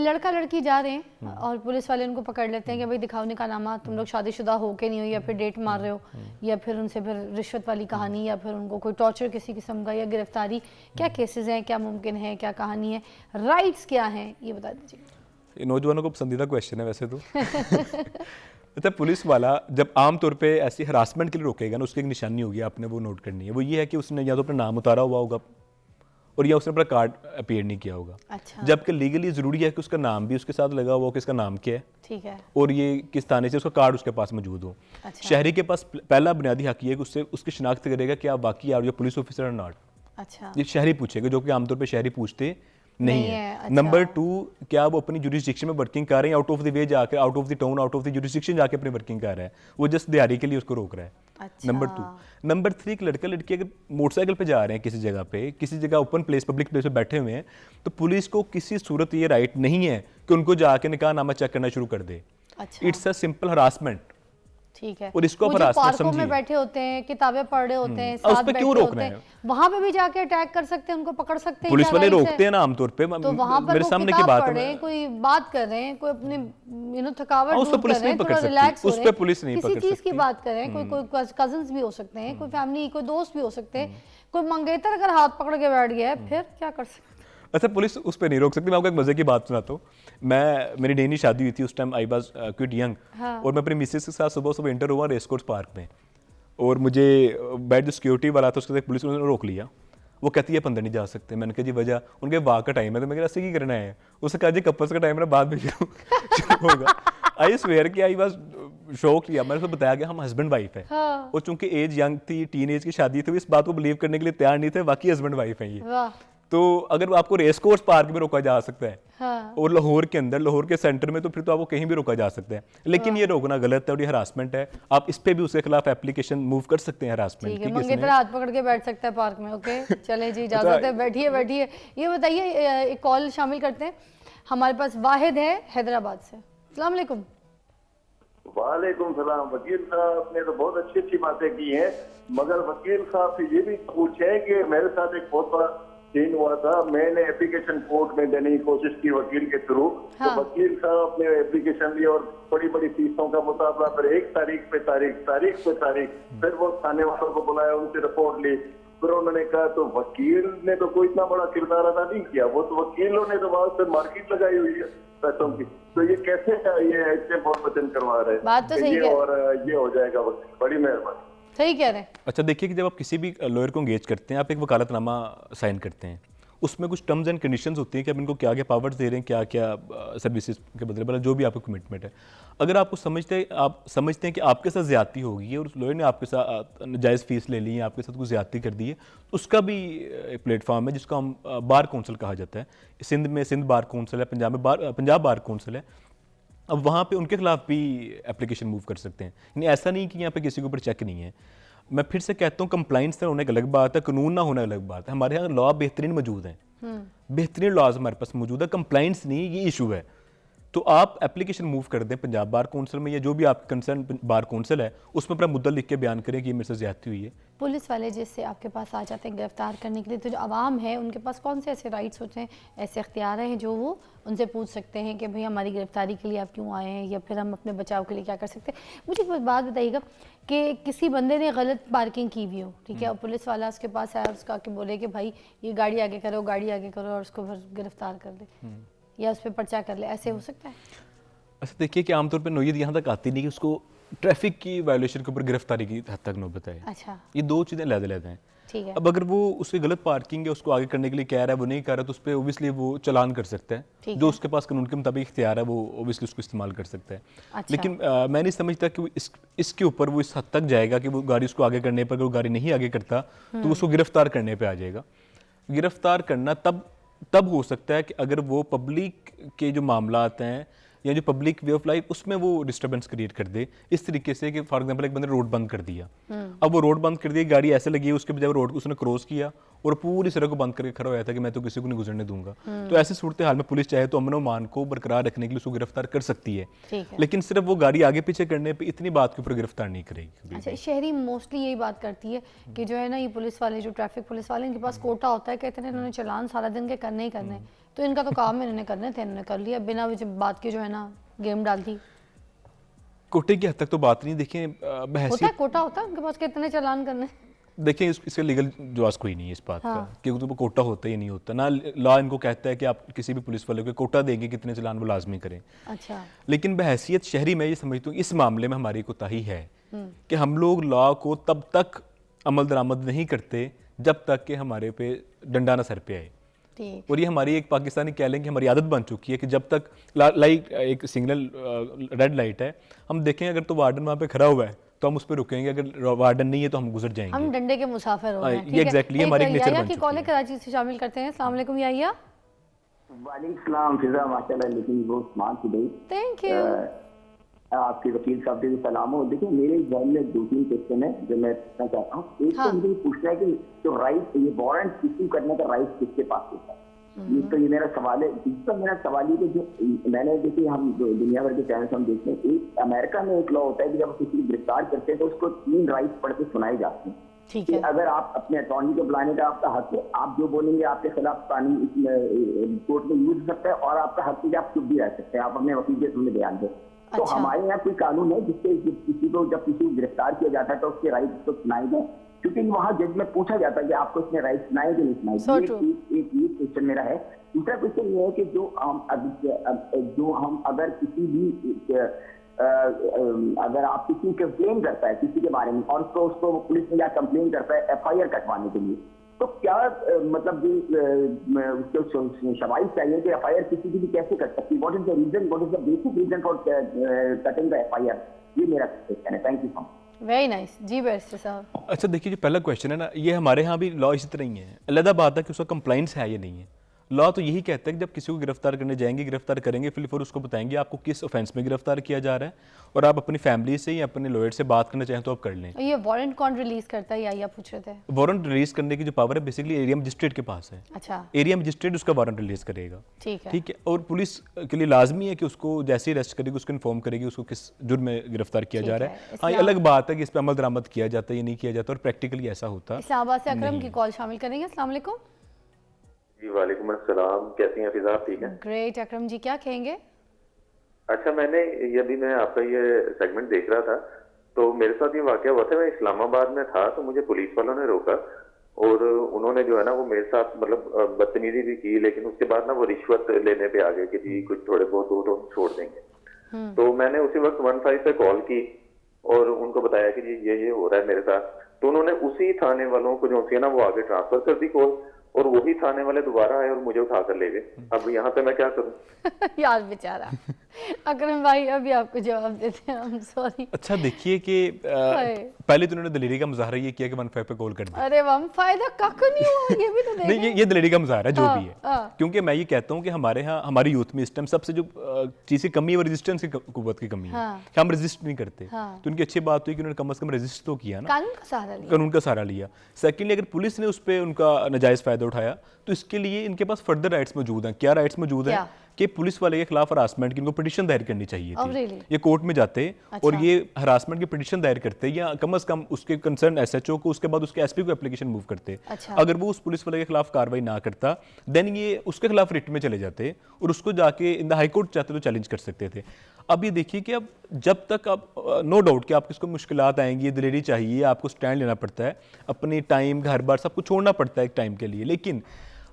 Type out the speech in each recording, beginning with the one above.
लड़का लड़की जा रहे हैं और पुलिस वाले उनको पकड़ लेते हैं कि भाई दिखाओ निकाहनामा, तुम लोग शादीशुदा हो के नहीं हो, या फिर डेट मार रहे हो, या फिर उनसे फिर रिश्वत वाली कहानी, या फिर उनको कोई टॉर्चर किसी किस्म का, या गिरफ्तारी, क्या केसेस हैं, क्या मुमकिन है, क्या कहानी है, राइट्स क्या हैं, ये बता दीजिए। ये नौजवानों को पसंदीदा क्वेश्चन है वैसे तो। अच्छा, पुलिस वाला जब आमतौर पे ऐसी हरासमेंट के लिए रोकेगा ना, उसकी एक निशानी होगी, आपने वो नोट करनी है। वो ये है कि उसने या तो अपना नाम उतारा हुआ होगा और या उसने अपना कार्ड अपीयर नहीं किया होगा। अच्छा। जबकि लीगली ज़रूरी है कि उसका नाम भी उसके साथ लगा हुआ हो कि इसका नाम क्या है, ठीक है, और ये किस थाने से, उसका कार्ड उसके पास मौजूद हो। अच्छा। शहरी के पास पहला बुनियादी हक ये है कि उससे उसकी शिनाख्त करेगा कि आप वाकई आर यू पुलिस ऑफिसर और नॉट। अच्छा, ये शहरी पूछेगा, जो कि आमतौर पे शहरी पूछते नहीं है। अच्छा। नंबर 2, क्या वो अपनी जुरिस्डिक्शन में वर्किंग कर रहे हैं, आउट ऑफ द वे जाकर, out of the town, out of the jurisdiction जाके अपनी वर्किंग कर रहा है, वो जस्ट दिहाड़ी के लिए उसको रोक रहा है। अच्छा। नंबर 2। नंबर 3, एक लड़का लड़की अगर मोटरसाइकिल पे जा रहे हैं किसी जगह पे, किसी जगह ओपन प्लेस, पब्लिक प्लेस पे बैठे हुए हैं, तो पुलिस को किसी सूरत ये राइट नहीं है कि उनको जाके निकाहनामा चेक करना शुरू कर दे। अच्छा, इट्स अ सिंपल हरासमेंट। ठीक है। और इसको वो जो हरासमेंट पार्कों समझिए। में बैठे होते हैं, किताबें पढ़ रहे होते हैं, उस साथ पे बैठे क्यों होते रोकना हैं, है? वहां पे भी जाके अटैक कर सकते हैं, उनको पकड़ सकते हैं। पुलिस क्या वाले rights है? रोकते हैं ना आमतौर पे, तो वहां पर मेरे वो सामने की किताब बात पढ़ रहे है। हैं, कोई बात कर रहे हैं, कोई अपने थकावट उस पे दूर पुलिस कर रहे नहीं हैं, पकड़ थोड़ा सकती, रिलैक्स हो उस रहे पे हैं, पुलिस नहीं किसी पकड़ चीज की सकती। बात कर रहे हैं, कोई कजन्स भी हो सकते हैं, कोई फैमिली, कोई दोस्त भी हो सकते हैं, कोई मंगेतर अगर हाथ पकड़ के बैठ गया है, फिर क्या कर सकते हैं? अच्छा, पुलिस उस पर नहीं रोक सकती। मैं आपको एक मजे की बात सुनाता हूँ। मेरी नई नई शादी हुई थी, उस time I was quit young, और मैं अपनी मिसेस के साथ सुबह सुबह इंटर हुआ रेस कोर्स पार्क में, और मुझे बैठ जो सिक्योरिटी वाला था उसके साथ पुलिस ने रोक लिया। वो कहती है आप अंदर नहीं जा सकते। मैंने कहा जी वजह? उनके वाक का टाइम है। तो मैं कहा ऐसे की करना है? उसने कहा जी कपल्स का टाइम है, बाद में शुरू होगा। आई स्वेयर कि आई वाज शॉक लिया। मैंने उसको बताया कि हम हस्बैंड वाइफ है, हाँ। और चूंकि एज यंग थी, टीन एज की शादी थी, वो इस बात को बिलीव करने के लिए तैयार नहीं थे, बाकी हस्बैंड वाइफ है ये। वाह। तो अगर आपको रेस कोर्स पार्क में रोका जा सकता है, हाँ। और लाहौर के अंदर, लाहौर के सेंटर में, तो फिर तो आपको कहीं भी रोका जा सकता है। लेकिन ये रोकना गलत है और ये हरासमेंट है। आप इस पे भी उसके खिलाफ एप्लीकेशन मूव कर सकते हैं हरासमेंट ठीक की। है, मंगेतर हाथ पकड़ के बैठ सकता है पार्क में। ओके, चलें जी, इजाजत है, बैठिए बैठिए। ये बताइए, एक कॉल शामिल करते हैं। हमारे पास वाहिद है हैदराबाद से। अस्सलाम वालेकुम। वालेकुम सलाम। वकील साहब ने तो बहुत अच्छी अच्छी बातें की हैं, मगर वकील साहब से ये भी पूछे कि मेरे साथ एक बहुत बड़ा सीन हुआ था। मैंने एप्लीकेशन कोर्ट में देने की कोशिश की वकील के थ्रू। हाँ। तो वकील साहब ने एप्लीकेशन ली और बड़ी बड़ी फीसों का मुताबला, फिर एक तारीख पे तारीख, फिर वो थाने वालों को बुलाया, उनसे रिपोर्ट ली, फिर उन्होंने कहा। तो वकील ने तो कोई इतना बड़ा किरदार अदा नहीं किया, वो तो वकीलों ने तो वहां से मार्केट लगाई हुई है पैसों की। तो ये कैसे ये इतने बहुत वचन करवा रहे हैं? बात तो सही ये है। और ये हो जाएगा वकील, बड़ी मेहरबानी। सही कह रहे हैं। अच्छा देखिए कि जब आप किसी भी लॉयर को एंगेज करते हैं, आप एक वकालतनामा साइन करते हैं, उसमें कुछ टर्म्स एंड कंडीशंस होती हैं कि आप इनको क्या क्या पावर्स दे रहे हैं, क्या क्या सर्विसेज के बदले, मतलब जो भी आपका कमिटमेंट है। अगर आप समझते हैं कि आपके साथ ज्यादती होगी और उस लॉयर ने आपके साथ जायज़ फीस ले ली है, आपके साथ कुछ ज्यादती कर दी है, तो उसका भी एक प्लेटफॉर्म है जिसको हम बार काउंसिल कहा जाता है। सिंध में सिंध बार काउंसिल है, पंजाब में पंजाब बार काउंसिल है। अब वहाँ पे उनके खिलाफ भी एप्लीकेशन मूव कर सकते हैं। यानी ऐसा नहीं कि यहाँ पे किसी के ऊपर चेक नहीं है। मैं फिर से कहता हूँ, कंप्लाइंस होने एक अलग बात है, कानून ना होना अलग बात है। हमारे यहाँ लॉ बेहतरीन मौजूद हैं, बेहतरीन लॉज हमारे पास मौजूद है, कंप्लाइंस नहीं, ये इशू है। तो आप एप्लीकेशन मूव कर दें पंजाब बार काउंसिल में, या जो भी आपकी कंसर्न बार काउंसिल है, उसमें अपना मुद्दा लिख के बयान करें कि ये मेरे से ज्यादती हुई है। पुलिस वाले जिससे आपके पास आ जाते हैं गिरफ्तार करने के लिए, तो जो आवाम है उनके पास कौन से ऐसे राइट्स होते हैं, ऐसे अख्तियार हैं जो वो उनसे पूछ सकते हैं कि भाई हमारी गिरफ्तारी के लिए आप क्यों आए हैं, या फिर हम अपने बचाव के लिए क्या कर सकते हैं? मुझे एक बात बताइएगा कि किसी बंदे ने गलत पार्किंग की हुई हो, ठीक है, और पुलिस वाला उसके पास आया, उसका आके बोले कि भाई ये गाड़ी आगे करो, गाड़ी आगे करो, और उसको फिर गिरफ्तार कर ले या उस पर पर्चा कर ले, ऐसे हो सकता है? अच्छा देखिए कि आमतौर पर नोयत यहाँ तक आती नहीं कि उसको ट्रैफिक की वायोलेशन के ऊपर गिरफ्तारी की हद तक नौबत है। अच्छा, ये दो चीज़ें अलग-अलग हैं। ठीक है। अब अगर वो उसकी गलत पार्किंग है, उसको आगे करने के लिए कह रहा है, वो नहीं कर रहा, तो उस पर ओबियसली वो चालान कर सकता है। ठीक जो है। उसके पास कानून के मुताबिक इख्तियार है, वो ओबियसली उसको इस्तेमाल कर सकता है। अच्छा। लेकिन मैं नहीं समझता कि वो इसके ऊपर वो इस हद तक जाएगा कि वो गाड़ी उसको आगे करने पर, अगर वो गाड़ी नहीं आगे करता तो उसको गिरफ्तार करने पर आ जाएगा। गिरफ्तार करना तब हो सकता है कि अगर वो पब्लिक के जो मामलात हैं या जो पब्लिक वे ऑफ लाइफ, उसमें वो डिस्टर्बेंस क्रिएट कर दे इस तरीके से कि फॉर एग्जांपल एक बंदे ने रोड बंद कर दिया, अब वो रोड बंद कर दिया, गाड़ी ऐसे लगी है, उसके बजाय रोड उसने क्रॉस किया और पूरी सड़क को बंद करके खड़ा होया था कि मैं तो किसी को नहीं गुजरने दूंगा। तो ऐसी सूरत हाल में पुलिस चाहे तो अमन व मान को बरकरार रखने के लिए उसको गिरफ्तार कर सकती है, लेकिन सिर्फ वो गाड़ी आगे पीछे करने पर इतनी बात के ऊपर गिरफ्तार नहीं करेगी। अच्छा, शहरी मोस्टली यही बात करती है कि जो है ना, ये पुलिस वाले, जो ट्रैफिक पुलिस वाले, इनके पास कोटा होता है, कहते हैं इन्होंने चालान सारा दिन के करने ही करने, तो इनका तो काम इन्होंने करने थे, इन्होंने कर लिया बिना बात के, जो है ना गेम डाल दी। कोटे की हद तक तो बात नहीं, देखिए होता बहसीत है कोटा, होता है उनके पास कितने चालान करने। देखिए इसका लीगल जवाब कोई नहीं है इस बात हाँ। का कि वो कोटा होता ही नहीं होता ना। लॉ इनको कहता है कि आप किसी भी पुलिस वाले को कोटा देंगे कितने चालान वो लाजमी करें। अच्छा। लेकिन बहैसियत शहरी मैं ये समझता हूँ इस मामले में हमारी कोताही है कि हम लोग लॉ को तब तक अमल दरामद नहीं करते जब तक कि हमारे पे डंडा ना सर पे आए। ठीक। और ये हमारी एक पाकिस्तानी कह लें कि हमारी आदत बन चुकी है कि जब तक लाइट एक सिग्नल रेड लाइट है, हम देखें अगर तो वार्डन वहाँ पे खड़ा हुआ है तो हम उस पर रुकेंगे, अगर वार्डन नहीं है तो हम गुजर जाएंगे। हम डंडे के मुसाफिर हो गए हैं। ये एग्जैक्टली हमारी नेचर बन की चुकी कॉल है। कराची से शामिल करते हैं। अस्सलाम वालेकुम याहिया। वालेकुम सलाम फिजा, माशाल्लाह लेकिन वो स्मार्ट टुडे। Thank you. आपके वकील साहब से भी सलाम हो। देखिए मेरे जहन में 2-3 क्वेश्चन है जो मैं पूछना चाहता हूँ। एक हाँ। तो मुझे पूछना है कि जो राइट, ये वारंट इश्यू करने का राइट किसके पास होता है, ये तो ये मेरा सवाल है। दूसरा मेरा सवाल ये कि जो मैंने देखिए हम दुनिया भर के चैनल हम देखते हैं, एक अमेरिका में एक लॉ होता है कि जब किसी को गिरफ्तार करते हैं तो उसको 3 राइट्स पढ़ के सुनाए जाते हैं। ठीक कि है। अगर आप अपने अटॉर्नी को बुलाने का आपका हक है, आप जो बोलेंगे आपके खिलाफ कानून कोर्ट में यूज हो सकता है, और आपका हक है कि आप चुप भी रह सकते हैं, आप अपने वकील के सामने बयान दें। तो अच्छा। हमारे यहाँ कोई कानून है जिससे किसी को जब किसी को गिरफ्तार किया जाता है तो उसके राइट को सुनाए गए, क्योंकि वहाँ जज में पूछा जाता है कि आपको इसने राइट सुनाए कि नहीं So सुनाए। true. एक ये क्वेश्चन मेरा है। दूसरा क्वेश्चन ये है कि जो हम अगर किसी भी अगर आप किसी कंप्लेन करता है किसी के बारे में और उसको पुलिस में या कंप्लेन करता है FIR कटवाने के लिए, तो क्या मतलब उसको शवाहिद चाहिए कि FIR किसी की भी कैसे कट सकती है? What is the reason, what is the basic reason for cutting the FIR? ये मेरा क्वेश्चन है। Thank you so much. Very nice जी बैरिस्टर साहब। अच्छा देखिए, जो पहला क्वेश्चन है ना, ये हमारे यहाँ भी लॉ इसी तरह ही है। अलग बात है कि उसका कंप्लाइंस है या नहीं है। लॉ तो यही कहता है कि जब किसी को गिरफ्तार करने जाएंगे, गिरफ्तार करेंगे, फिर उसको बताएंगे आपको किस ऑफेंस में गिरफ्तार किया जा रहा है, और आप अपनी फैमिली से या अपने लॉयर से बात करना चाहें तो आप कर लें। ये वारंट कौन रिलीज करता है, या पूछ रहे थे? वारंट रिलीज करने की जो पावर है बेसिकली एरिया मजिस्ट्रेट के पास है। अच्छा। एरिया मजिस्ट्रेट उसका वारंट रिलीज करेगा। ठीक है। ठीक है। और पुलिस के लिए लाजमी है कि उसको जैसे ही अरेस्ट करेगी उसको इन्फॉर्म करेगी उसको किस जुर्म में गिरफ्तार किया ठीक जा रहा है। है। हाँ, ये अलग बात है कि इस पर अमल दरामद किया जाता है या नहीं किया जाता, और प्रैक्टिकली ऐसा होता इस्लामाबाद से अकरम की कॉल शामिल करेंगे। अस्सलाम वालेकुम। जी वालेकुम अस्सलाम, कैसी हैं फिजा, आप ठीक हैं? ग्रेट अकरम जी, क्या कहेंगे? अच्छा, मैंने ये भी मैं आपका ये सेगमेंट देख रहा था तो मेरे साथ ये वाकया हुआ था। मैं इस्लामाबाद में था तो मुझे पुलिस वालों ने रोका और उन्होंने जो है ना वो मेरे साथ मतलब बदतमीजी भी की, लेकिन उसके बाद ना वो रिश्वत लेने पे आ गए कि जी कुछ थोड़े बहुत दो तो छोड़ देंगे। तो मैंने उसी वक्त 15 पे कॉल की और उनको बताया कि जी ये हो रहा है मेरे साथ। तो उन्होंने उसी थाने वालों को जो थी ना वो आगे ट्रांसफर कर दी कॉल, और वही थाने वाले दोबारा आए और मुझे उठा कर ले गए। अब यहाँ पे मैं क्या करूँ? यार बेचारा अकरम भाई, अभी आपको जवाब देते हैं। I'm sorry। अच्छा देखिए कि पहले तो उन्होंने दलेरी का मुजाहरा ये किया कि 15 पे कॉल कर दिया। अरे वाह, फायदा कख नहीं हुआ, ये भी तो देखें। नहीं, ये दलेरी का मुजाहरा है जो भी है। हाँ। क्योंकि मैं ये कहता हूँ कि हमारे यहाँ हमारी यूथ में इस टाइम सबसे जो चीज़ की कमी है वो रेजिस्टेंस की कुव्वत की कमी है हाँ। कि हम रेजिस्ट नहीं करते। हाँ। तो उनकी अच्छी बात हुई कि उन्होंने कम से कम रेजिस्ट तो किया ना, कानून का सहारा लिया। कानून का सहारा लिया। सेकेंडली, अगर पुलिस ने उस पर उनका नाजायज़ फ़ायदा उठाया तो इसके लिए इनके पास फर्दर राइट्स मौजूद हैं। क्या राइट्स मौजूद हैं? क्या? कि पुलिस वाले के खिलाफ हरासमेंट की इनको पिटीशन दायर करनी चाहिए Oh, थी। really? ये कोर्ट में जाते और अच्छा। ये हरासमेंट की पिटीशन दायर करते, या कम से कम उसके कंसर्न SHO को, उसके बाद उसके SP को एप्लीकेशन मूव करते। अच्छा। अगर वो उस पुलिस वाले के खिलाफ कार्रवाई ना करता देन ये उसके खिलाफ रिट में चले जाते और उसको जाके इन द हाई कोर्ट चाहते तो चैलेंज कर सकते थे। अब ये देखिए कि अब जब तक आप नो डाउट कि आपको इसको मुश्किलात आएंगी, दिलेरी चाहिए, आपको स्टैंड लेना पड़ता है, अपनी टाइम घर बार सब कुछ छोड़ना पड़ता है एक टाइम के लिए। लेकिन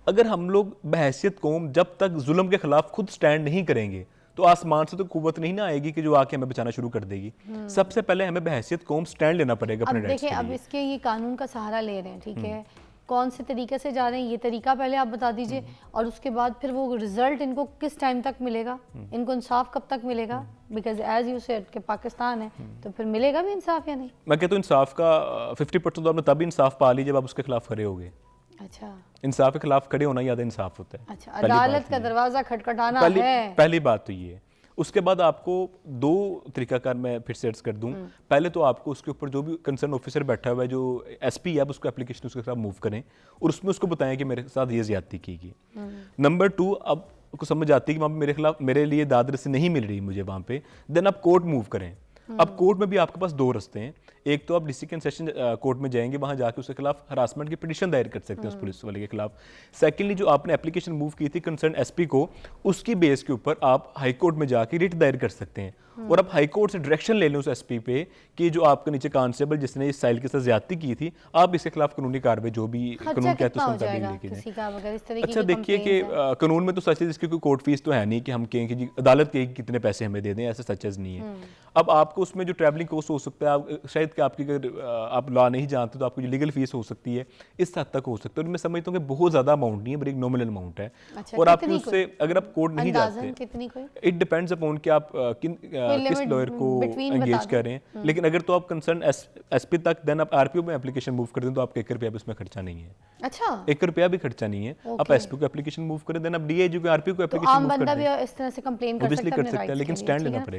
अगर हम लोग बहैसियत कौम जब तक जुल्म के खिलाफ खुद स्टैंड नहीं करेंगे तो आसमान से तो कुव्वत नहीं ना आएगी कि जो आके हमें बचाना शुरू कर देगी। सबसे पहले हमें बहैसियत कौम स्टैंड लेना पड़ेगा अपने अब राइट्स देखिए, के अब लिए। इसके ये कानून का सहारा ले रहे हैं, ठीक है, कौन से तरीके से जा रहे हैं ये तरीका पहले आप बता दीजिए, और उसके बाद फिर वो रिजल्ट इनको किस टाइम तक मिलेगा, इनको इंसाफ कब तक मिलेगा? बिकॉज एज यू सेड कि पाकिस्तान है तो फिर मिलेगा भी इंसाफ या नहीं? मैं कहता हूँ इंसाफ का 50% तो आपने तभी इंसाफ पा लीजिए जब आप उसके खिलाफ खड़े होगे। अच्छा। इंसाफ के खिलाफ खड़े होना ज़्यादा इंसाफ होता है। अच्छा, पहली बात अदालत का ये है। दरवाजा खटखटाना पहली है। पहली बात तो ये है। उसके बाद आपको 2 तरीकाकार मैं फिर से कर दूं। पहले तो आपको उसके ऊपर जो भी कंसर्न ऑफिसर बैठा हुआ है, जो SP है, आप उसको एप्लीकेशन उसके साथ मूव करें और उसमें उसको बताएं कि मेरे साथ ये ज्यादती की गई। नंबर 2, अब को समझ आती है कि वहाँ पे मेरे खिलाफ मेरे लिए दाद रसी नहीं मिल रही मुझे वहाँ पे, देन आप कोर्ट मूव करें। अब कोर्ट में भी आपके पास 2 रास्ते हैं। एक तो आप डिस्ट्रिक्ट एंड सेशन कोर्ट में जाएंगे, वहाँ जाके उसके खिलाफ हरासमेंट की पिटीशन दायर कर सकते हैं उस पुलिस वाले के खिलाफ। सेकेंडली जो आपने एप्लीकेशन मूव की थी कंसर्न एसपी को, उसकी बेस के ऊपर आप हाई कोर्ट में जाके रिट दायर कर सकते हैं और आप हाई कोर्ट से डायरेक्शन ले लें उस एसपी पे कि जो आपके नीचे कांस्टेबल जिसने इस साइल के साथ ज्यादती की थी, आप इसके खिलाफ कानूनी कार्रवाई जो भी कानून कहते हैं उसके मुताबिक लेके किसी जाएं। का अगर इस तरीके अच्छा की देखिए कि complaints हैं। कानून में तो सच है, इसकी कोई कोर्ट फीस तो है नहीं कि हम कहें कि जी अदालत कहेगी कि कितने पैसे हमें दे दें, ऐसा सचेज नहीं है। अब आपको उसमें जो ट्रैवलिंग कॉस्ट हो सकता है, आप शायद कि आपकी अगर आप लॉ नहीं जानते तो आपको जो लीगल फीस हो सकती है इस हद तक हो सकता है, और मैं समझता हूँ कि बहुत ज़्यादा अमाउंट नहीं है, बट एक नॉमिनल अमाउंट है। अच्छा, और आपकी कितनी उससे अगर आप कोर्ट नहीं अंदाजन जाते, कितनी कोई इट डिपेंड्स अपॉन कि आप किस limit लॉयर को between बता एंगेज दें। कर रहे हैं। लेकिन अगर तो आप कंसर्न एसपी तक देन आप आरपीओ में एप्लीकेशन मूव कर दें तो आपको 1 रुपया भी उसमें खर्चा नहीं है। अच्छा, 1 रुपया भी खर्चा नहीं है। आप Okay. एसपी को एप्लीकेशन मूव करें, देन आप डीआईजी को आरपीओ को तो एप्लीकेशन आम मूव कर बंदा भी दें, इस तरह से कंप्लेन कर ऑब्वियसली सकता है कर अपने सकता है, rights लेकिन के लिए, स्टैंड ठीक लेना है? पड़ेगा।